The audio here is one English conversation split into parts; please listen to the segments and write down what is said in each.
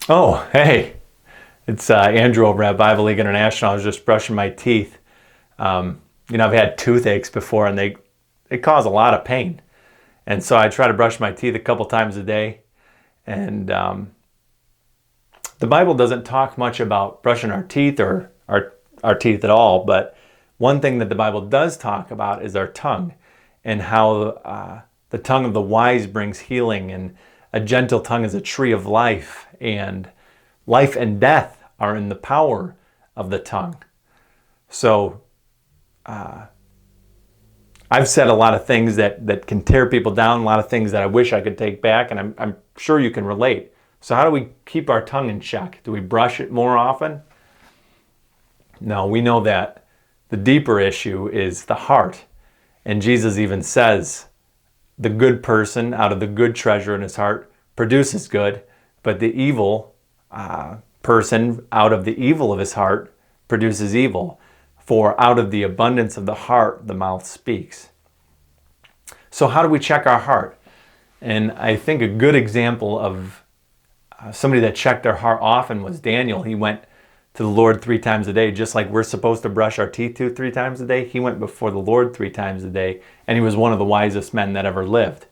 Oh, hey, it's Andrew over at Bible League International. I was just brushing my teeth. I've had toothaches before, and they cause a lot of pain. And so I try to brush my teeth a couple times a day. And the Bible doesn't talk much about brushing our teeth or our teeth at all. But one thing that the Bible does talk about is our tongue, and how the tongue of the wise brings healing, and a gentle tongue is a tree of life, and life and death are in the power of the tongue. So I've said a lot of things that can tear people down, a lot of things that I wish I could take back, and I'm sure you can relate. So how do we keep our tongue in check? Do we brush it more often? No, we know that the deeper issue is the heart. And Jesus even says, the good person out of the good treasure in his heart produces good, but the evil person out of the evil of his heart produces evil. For out of the abundance of the heart, the mouth speaks. So how do we check our heart? And I think a good example of somebody that checked their heart often was Daniel. He went to the Lord 3 times a day, just like we're supposed to brush our teeth 3 times a day. He went before the Lord 3 times a day, and he was one of the wisest men that ever lived.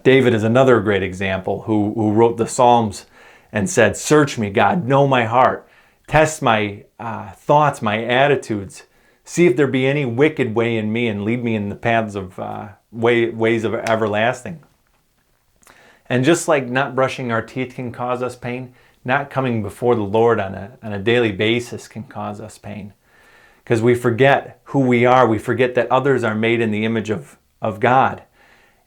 David is another great example who wrote the Psalms and said, "Search me, God, know my heart. Test my thoughts, my attitudes. See if there be any wicked way in me, and lead me in the paths of ways of everlasting." And just like not brushing our teeth can cause us pain, not coming before the Lord on a daily basis can cause us pain. Because we forget who we are. We forget that others are made in the image of God.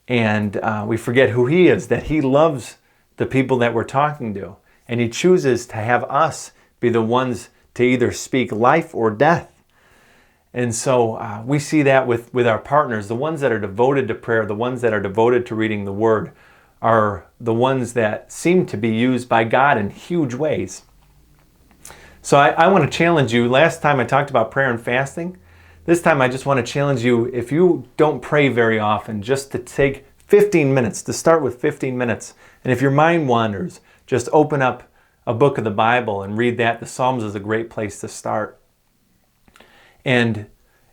And we forget who He is, that He loves the people that we're talking to. And He chooses to have us be the ones to either speak life or death. And so we see that with our partners. The ones that are devoted to prayer, the ones that are devoted to reading the Word, are the ones that seem to be used by God in huge ways. So I want to challenge you. Last time I talked about prayer and fasting. This time I just want to challenge you, if you don't pray very often, just to take 15 minutes, to start with 15 minutes. And if your mind wanders, just open up a book of the Bible and read that. The Psalms is a great place to start. And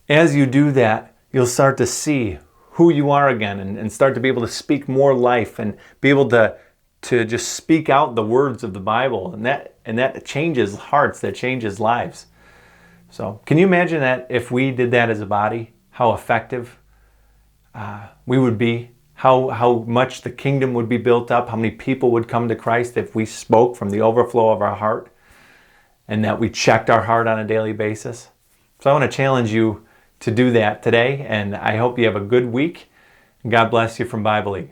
as you do that, you'll start to see who you are again, and start to be able to speak more life, and be able to just speak out the words of the Bible. And that changes hearts, that changes lives. So can you imagine that if we did that as a body, how effective we would be? How much the kingdom would be built up, how many people would come to Christ if we spoke from the overflow of our heart, and that we checked our heart on a daily basis. So I want to challenge you to do that today, and I hope you have a good week. God bless you from Bible League.